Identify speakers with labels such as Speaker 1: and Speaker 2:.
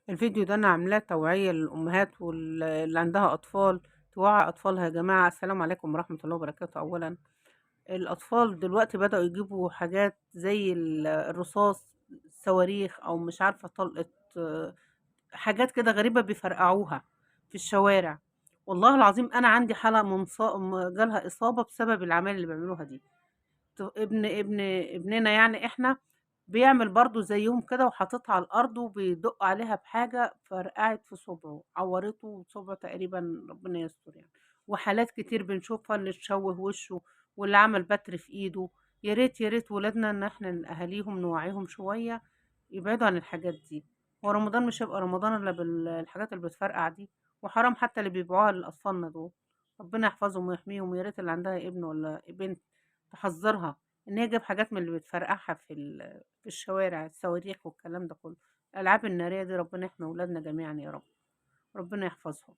Speaker 1: الفيديو ده أنا عاملاه توعية للأمهات اللي عندها أطفال، توعّي أطفالها يا جماعة. السلام عليكم ورحمة الله وبركاته أولًا. الأطفال دلوقتي بدأوا يجيبوا حاجات زي الرصاص، صواريخ أو مش عارفة طلقة، حاجات كده غريبة بيفرقعوها في الشوارع. والله العظيم أنا عندي حالة جالها إصابة بسبب الأعمال اللي بيعملوها دي. ابننا يعني إحنا بيعمل برضه زيّهم كده وحاططها على الأرض وبيدُق عليها بحاجة فرقعت في صُبعه، عوّرته وصُبعه تقريبًا ربنا يستر يعني. وحالات كتير بنشوفها اللي اتشوّه وشه واللي عمل بتر في إيده. يا ريت، يا ريت ولادنا إن إحنا أهاليهم نوعّيهم شوية يبعدوا عن الحاجات دي. هو رمضان مش هيبقى رمضان إلا الحاجات اللي بتفرقع دي، وحرام حتى اللي بيبيعوها لأطفالنا دول. ربنا يحفظهم ويحميهم، ويا ريت اللي عندها ابن والّا بنت تحذّرها إن هي تجيب حاجات من اللي بتفرقعها في الشوارع، الصواريخ والكلام ده كله. الألعاب النارية دي ربنا يحمي ولادنا جميعًا يا رب، ربنا يحفظهم.